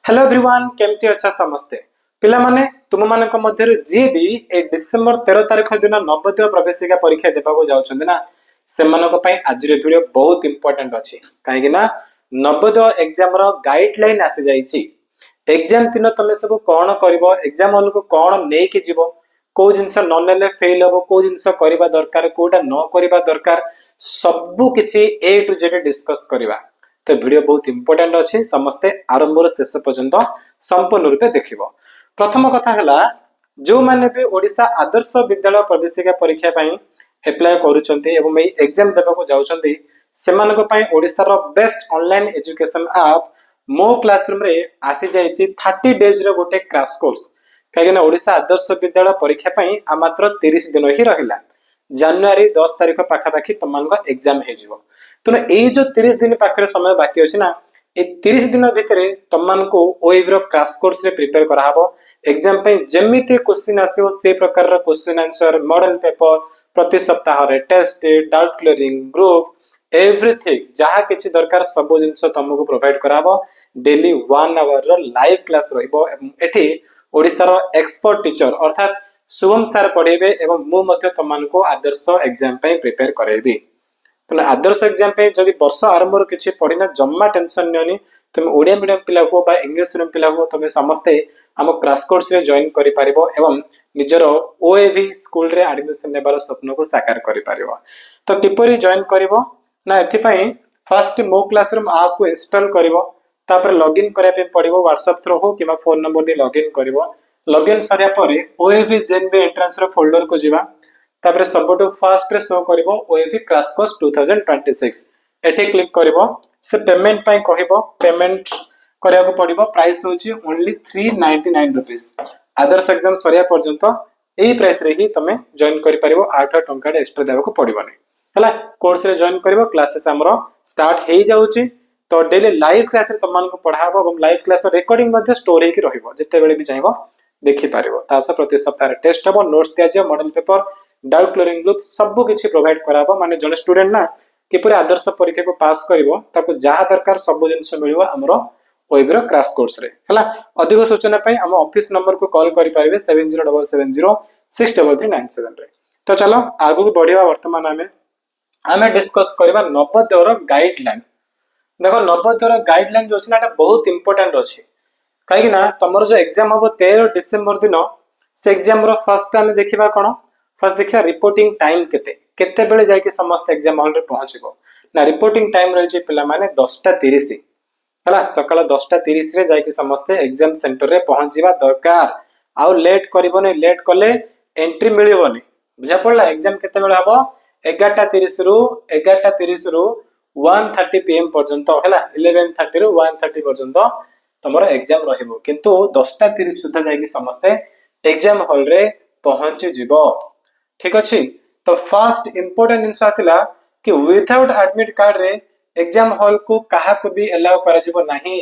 Hello everyone केमती अच्छा समस्ते पिला माने तुम मानक मध्यरु जे भी ए डिसेंबर 13 तारिख दिन नवोदय प्रवेशिका परीक्षा देबाको जाउछन्ते ना सेमानक पई आज रे वीडियो बहुत इंपोर्टेंट अछि काहे कि ना नवोदय एग्जाम रो गाइडलाइन आसी जाईची एग्जाम दिन तमे सब कोन करबो एग्जाम हॉल को कोन नै कि जीवो को जिंस न नेले फेल हबो को जिंस करबा दरकार कोटा न करबा दरकार सब किछि ए टू जेड डिस्कस करबा तो वीडियो बहुत इंपोर्टेंट अच्छी समस्ते आरंभ शेष पर्यंत संपूर्ण रूपे देखिबो। प्रथम कथा हला जो माने भी ओडिशा आदर्श विद्यालय प्रवेशिका परीक्षा पई अप्लाई करूचंती एवं ए एग्जाम देबाको जाउचंती सेमानक पई ओडिसा रो बेस्ट ऑनलाइन एजुकेशन ऐप मो क्लासरूम रे आसी जाईची 30 डेज रो गोटे क्रैश कोर्स काहेना ओडिशा आदर्श विद्यालय परीक्षा पई आ मात्र 30 दिन ही रहिला जनवरी 10 तारिख पाखापाखि तमनका एग्जाम हे जिवो तो ये जो 30 दिन पाखे समय बाकी अच्छे ना ये 30 दिन भितर तुम को ओएव रो क्रैश कोर्स रे प्रिपेयर करा हबो एग्जाम पे जेमिति क्वेश्चन आसीबो से प्रकार रो क्वेश्चन आंसर मॉडल पेपर प्रति सप्ताह रे test doubt clearing group everything जहा किछि दरकार सब जिंस तुमको प्रोवाइड करा हबो डेली 1 आवर रो लाइव क्लास रहइबो एठी ओडिसा रो एक्सपर्ट टीचर अर्थात शुभम सर पढेबे एवं मु मध्ये तुमको आदर्श एग्जाम पे प्रिपेयर करेबी तो आदर्श एग्जाम पे जदि वर्ष आरंभ किसी पढ़िना जम्मा टेंशन नियनी तुम ओडिया मीडियम पिला हो बा इंग्लिश मीडियम पिला हो तुम समस्ते आम क्रैश कोर्स रे जॉइन करि पारिबो एवं निजर ओएवी स्कूल रे एडमिशन नेबार स्वप्न को साकार करि पारिबो तो किपरि जॉइन करिवो ना एथि पई फर्स्ट मो क्लासरूम ऐप को इंस्टॉल करिवो तापर लॉगिन करै पे पड़िबो व्हाट्सएप थ्रू हो किबा फोन नंबर दे लॉगिन करिवो लॉगिन सरिया परे ओएवी जेनबी एंट्रेंस रो फोल्डर को जिवा तापर सबटो first ray show करिवो ओएवी crash course 2026 एठी क्लिक करिवो से पेमेंट पई कहिवो पेमेंट करिया को पड़िबो प्राइस होची ओनली 399 रुपीस आदर्श एग्जाम सरिया पर्यंत एही प्राइस रे ही तमे जॉइन करि परिबो 8 टंका एक्स्ट्रा देबा को पड़िबो नै हला कोर्स रे जॉइन करिवो क्लासेस हमरो स्टार्ट हेई जाउची तो डेली लाइव क्लास रे तमन को पढाबो एवं लाइव क्लास रिकॉर्डिंग मध्ये स्टोर हेकी रहिबो जते बेले भी चाहबो देखि पारिबो तास प्रति सप्ताह रे टेस्ट हबो नोट्स दिया जे model paper doubt clearing group सब किछि प्रोवाइड कराबो माने जने स्टूडेंट ना किपरि आदर्श परीक्षा को पास करिवो ताको जहा दरकार सब जिंस मिलिवो हमरो ओएबरो क्रैश कोर्स रे हला अधिक सूचना पई हम ऑफिस नंबर को कॉल करि परिबे 7077063397 रे तो चलो आगु बढ़िबा वर्तमान हमें डिस्कस करबा नवोदय रो गाइडलाइन देखो नवोदय रो गाइडलाइन जो छना बहुत इंपोर्टेंट अछि काहे ना तमरो जो एग्जाम हबो 13 डिसेंबर दिन से एग्जाम रो फर्स्ट टाइम देखिबा कोन फर्स्ट देखिया रिपोर्टिंग टाइम केते बेले जाय कि समस्त एग्जाम हॉल रे पहुंचबो ना रिपोर्टिंग टाइम रहि जे पिला माने 10:30 हला सकाळ 10:30 रे जाय कि समस्त एग्जाम सेंटर रे पहुंचीबा दरकार आउ लेट करिवो नै लेट कले एंट्री मिलिवो नै बुझा पड़ला एग्जाम केते बेले हबो 11:30 रु 1:30 pm पर्यंत हला 11:30 रु 1:30 पर्यंत तमरो एग्जाम रहिबो किंतु 10:30 सुधा जाय कि समस्त एग्जाम हॉल रे पहुंची जिवो ठीक अछि तो फर्स्ट इंपोर्टेंट इन्स आसिला कि विदाउट एडमिट कार्ड रे एग्जाम हॉल को कहा को भी अलाउ करा जिवो नाही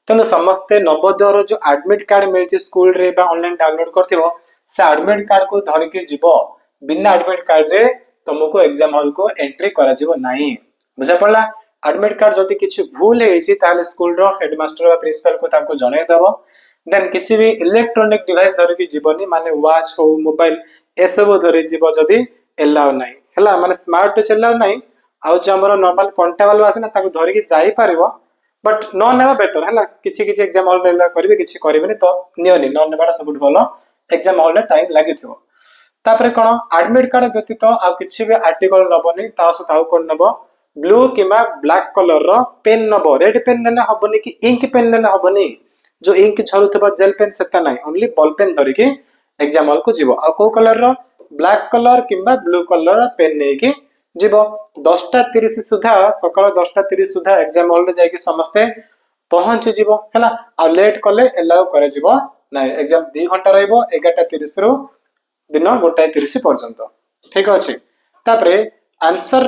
तनो समस्त नवोदय रो जो एडमिट कार्ड मिलछि स्कूल रे बा ऑनलाइन डाउनलोड करथिबो से एडमिट कार्ड को धरि के जिवो बिना एडमिट कार्ड रे तुमको एग्जाम हॉल को एंट्री करा जिवो नाही बुझा पड़ला एडमिट कार्ड जति किछि भूल हेछि ताले स्कूल रो हेडमास्टर बा प्रिंसिपल को ताको जणाय दबो देन किछि भी इलेक्ट्रॉनिक डिवाइस धरि के जीवनी माने वॉच हो मोबाइल ए सब धरि जीव जदी एलाउ नाही हला माने स्मार्ट टच एलाउ नाही आउ जे हमर नॉर्मल कांटेबल आसे ना ताको धरि के जाई पारिबो बट न नेबा बेटर हला किछि किछि एग्जाम हॉल रे करबे किछि करबेनी तो नियनि न नेबाडा सबुठ भलो एग्जाम हॉल रे टाइम लागिथिबो तापरे कोन एडमिट कार्ड व्यतीत आ किछि भी आर्टिकल नबनी तास ताउ कोन नबो ब्लू किमा ब्लैक कलर रो पेन नबो रेड पेन नेले हबनी कि इंक पेन नेले हबनी जो इंक झरुथबा जेल पेन सेता नाही ओनली बॉल पेन धरि के एग्जाम हॉल को जीवो आ को कलर रो ब्लैक कलर किबा ब्लू कलर पेन नै कि जीवो 10:30 सुधा सकाळ 10:30 सुधा एग्जाम हॉल रे जाय कि समस्ते पहुंच जीवो हला आ लेट कले अलाउ करे जीवो नै एग्जाम 2 घंटा रहइबो 11:30 रु दिन 1:30 पर्यंत ठीक अछि तापरे आंसर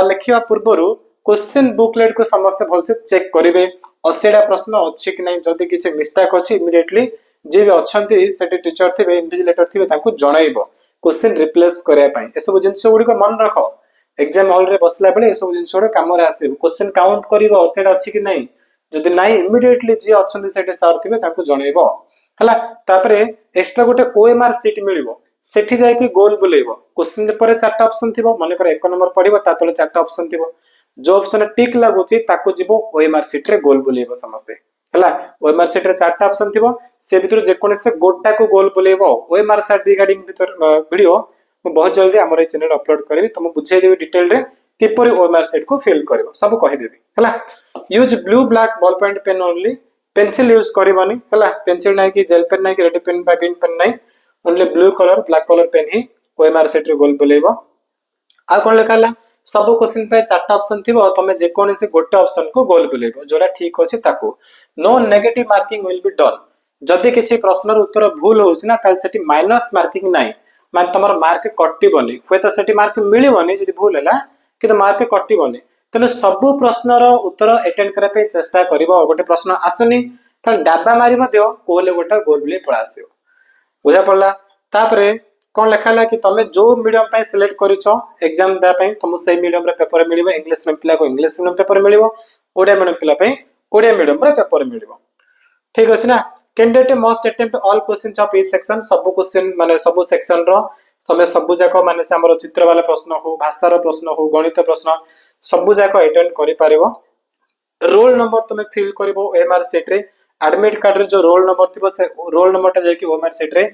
लिखिवा पूर्वरु क्वेश्चन बुकलेट को समस्त भलसे चेक करिवे 80टा प्रश्न अछि कि नै जदी किछि मिस्टेक अछि इमीडिएटली जे भी अछंती सेटी टीचर थिबे इन्विजिलेटर थिबे ताकू जणाइबो क्वेश्चन रिप्लेस करे पई ए सब जिंस गुडी को मन रखो एग्जाम हॉल रे बसला बेले ए सब जिंस गुडी काम रे आसे क्वेश्चन काउंट करिवो 80टा अछि कि नै जदि नाइ इमिडिएटली जी अच्छे से सर थे जनइब है। तापरे एक्सट्रा गोटे ओएमआर सीट मिलिबो सेठी जाइए गोल बुलेब क्वेश्चन पेपर चार्टा ऑप्शन थी मनकर 1 नंबर पढ़ो तले 4टा ऑप्शन थी जो ऑप्शन टिक लगुची ओएमआर सीट रे गोल बुलेब समस्ते है। ओएमआर सीट रे 4टा ऑप्शन थी से भीतर जेकोसी गोटा को गोल बुलेब ओएमआर सीट रिगार्डिंग वीडियो मैं बहुत जल्दी आम चैनल अपलोड करी तुम बुझेदेवी डिटेल रे किपरि ओएमआर सीट को फिल कर सब कहीदेवी है। Use blue black ball point pen only pencil use करनी है पेंसिल ना कि जेल पेन ना कि रेड पेन ग्रीन पेन ना only blue colour black colour pen ही ओएमआर सीट रे गोल बुलेब आ कौन लिखा है सब क्वेश्चन पे 4टा ऑप्शन थी तुम जेकोसी गोटे ऑप्शन को गोल बुलेब जोड़ा ठीक अच्छे no negative marking will be done जदि किसी प्रश्न उत्तर भूल होना ताल माइनस मार्किंग ना मान तुम मार्क कटबनी हे तो से मार्क मिलबनी जब भूल है कि मार्क कटबनी तेल सब प्रश्न उत्तर अटेंड करने चेष्टा कर गोटे प्रश्न आसनी डाबा मारी कोले गोटे गोल बुले पड़ा आस बुझा पड़ा तापरे कौन लिखा है कि तुम जो मीडियम सिलेक्ट कर एग्जाम देवाई तुम से मीडियम पेपर मिल इंग्लिश मीडियम पिला को इंग्लिश मीडियम पेपर मिल ओडिया मीडियम पिला ओडिया मीडियम पेपर मिल ठीक अच्छे ना। Candidate must attempt all questions of each section सब क्वेश्चन माने सब सेक्शन रो तुम सब जाक माने से हमर चित्र वाला प्रश्न हो भाषार प्रश्न हो गणित प्रश्न सब जाक अटेंड करि पारिबो। रोल नंबर तुम फिल करिवो ओएमआर सीट रे एडमिट कार्ड रे जो रोल नंबर थिबो से रोल नंबर टा जाय कि ओएमआर सीट रे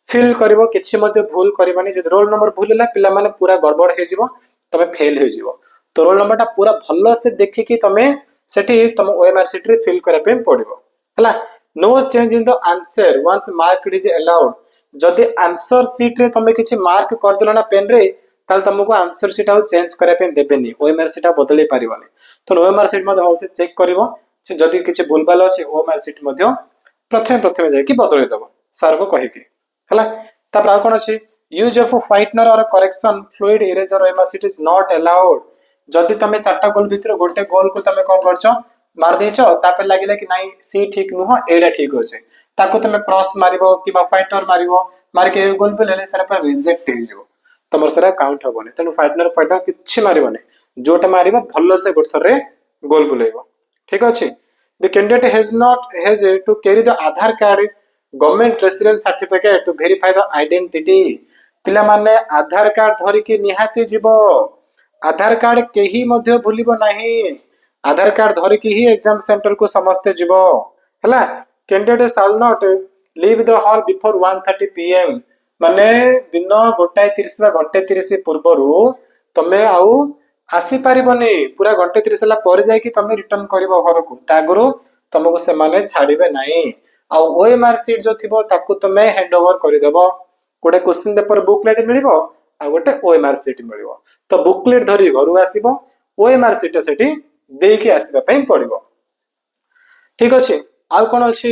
फिल करिवो किछि मध्ये भूल करबानी जे रोल नंबर भूल होला पिला माने पूरा गड़बड़ हे जिवो तमे फेल हो जिवो तो रोल नंबर टा पूरा भलो से देखि कि तमे सेठी तुम ओएमआर सीट रे फिल करा पे पड़िबो हला। No change in the answer once mark is allowed जदि आंसर सीट रे तमे किछि मार्क कर देलो ना पेन रे ताल तुमको आंसर सीट आउ चेंज करा पे देबेनी ओएमआर सीट बदलै पारिबनी तो ओएमआर सीट मध्ये होसे चेक करिवो से जदि किछि भूलभाल अछि ओएमआर सीट मध्ये प्रथमे जाय कि बदलै दबो सर को कहि कि हला। तापर आ कोन अछि यूज ऑफ व्हाइटनर और correction fluid eraser OMR sheet is not allowed जदि तमे 4टा गोल भितर गोटे गोल को तमे कोन करछो मार देछो तापर लागिला कि नाही सी ठीक नुह एडा ठीक होचे ताको तमे क्रॉस मारिबो किबा व्हाइटनर मारिबो मार के गोल पे लेले सारा पर रिजेक्ट हे जिवो तमर सारा काउंट होबोनी तनु व्हाइटनर किछि मारिबोनी जोटा मारिबो भल्लो से गोट थरे गोल बुलेबो ठीक अछि। The candidate has to carry the Aadhaar card government residence certificate to verify the identity पिला माने आधार कार्ड धरि के निहाती जीवो आधार कार्ड केही मध्ये भूलिबो नाही आधार कार्ड धरि के ही एग्जाम सेंटर को समस्ते जीवो हला। Candidate shall not leave the hall before 1:30 PM माने दिन 1:30 बा 1:30 पूर्वरु तमे आउ आसी पारिबनी पूरा 1:30 ला पर जाय कि तमे रिटर्न करिवो घर को तागरु तुमको से माने छाड़ीबे नाही आ ओएमआर सीट जो थिबो ताकू तमे हैंड ओवर करि देबो गोटे क्वेश्चन पेपर बुकलेट मिलिबो आ गोटे ओएमआर सीट मिलिबो तो बुकलेट धरि घरु आसीबो ओएमआर सीट सेठी देके आसीबा पई पड़िबो ठीक अछि। आ कोन अछि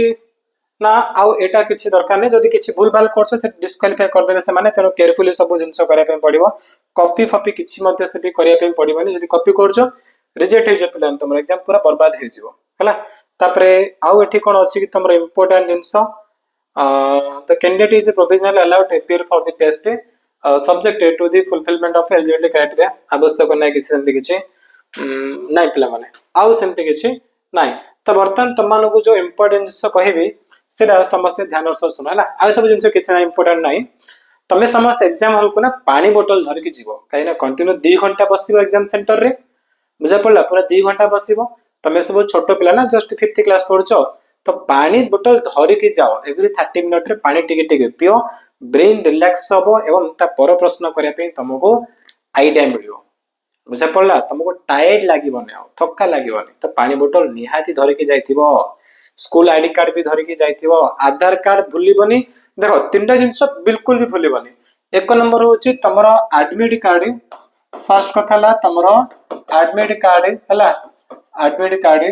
ना आउ एटा किछि दरकार नै जदि किछि भूल भाल करछो से डिस्क्वालिफाई कर देबे से माने तेनो केयरफुली सब जिंस करे पे पड़िबो कॉपी फॉपी किछि मध्ये सेठी करिया पे पड़िबोनी जदि कॉपी करछो रिजेक्ट हे जे प्लान तुम एग्जाम पूरा बर्बाद हे जिवो हला। तापरे आउ एठी कोन अछि कि तुमरो इंपोर्टेंट जिंस the candidate is provisional allowed to appear for the test subject to the fulfilment of eligibility criteria आवश्यक नै किछि सेंति किछि नाइ पिला माने आउ सेंति किछि नाइ तो बर्तन तमानो को जो इंपोर्टेंस कहबी सेटा समस्त ध्यान से सुन हला आ सब जिंस किछि ना इंपोर्टेंट नाइ तमे समस्त एग्जाम हॉल को ना पानी बोतल धर के जीवो काई ना कंटिन्यू 2 घंटा बसिबो एग्जाम सेंटर रे बुझा पड़ला पूरा 2 घंटा बसिबो तमे सब छोटो पिला ना जस्ट 5th क्लास पढछो तो पानी बोतल धर के जाओ एवरी 30 मिनिट रे पानी टिके टिके पियो ब्रेन रिलैक्स होबो एवं ता पर प्रश्न करिया पे तुमको आईडिया मिलियो बुझा पड़ला तुमको टायर्ड लागिबोनी आ थक्का लागिबोनी तो पानी बोतल निहाती धर के जाइथिबो स्कूल आईडी कार्ड भी धर के जाइथिबो आधार कार्ड भूलिबोनी देखो तीनटा जिंस बिल्कुल भी भूलिबोनी एक नंबर होची तमरो एडमिट कार्ड फर्स्ट कथा ला तमरो एडमिट कार्ड हला एडमिट कार्ड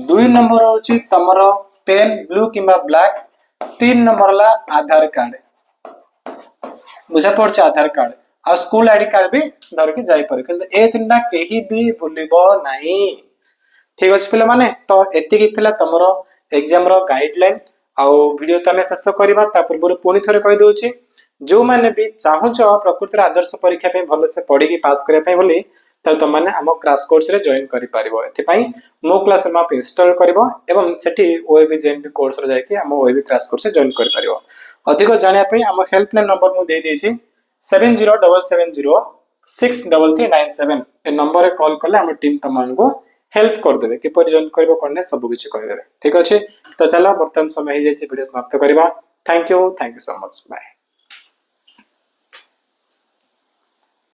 2 नंबर होची तमरो पेन ब्लू किबा ब्लैक 3 नंबर ला आधार कार्ड बुझा पड़छ आधार कार्ड आ स्कूल आईडी कार्ड भी धर के जाई पारे किंतु ए तीनटा केही भी भूलिबो नाही ठीक अछि पिला माने तो एति कि थिला तमरो एग्जाम रो गाइडलाइन आ वीडियो तमे शेष करबा ता पूर्व पुनी थरे कहि दोछि जो माने भी चाहूछ प्रकृति आदर्श परीक्षा पे भले से पढ़ी की पास करे पे बोली ताले तुम माने हम क्रैश कोर्स रे जॉइन करि परिबो एथि पई मो क्लास हम आप इंस्टॉल करबो एवं सेठी ओएबी जेएनपी कोर्स रे जाय कि हम ओएबी क्रैश कोर्स रे जॉइन करि परिबो अधिक जानिया पई हम हेल्पलाइन नंबर मु दे देछि 7077063397 ए नंबर रे कॉल करले हम टीम तमन को हेल्प कर देबे कि पर जॉइन करबो कोने सब किछि कहि देबे ठीक अछि तो चलो बर्तमान समय हे जे वीडियो समाप्त करबा thank you so much bye.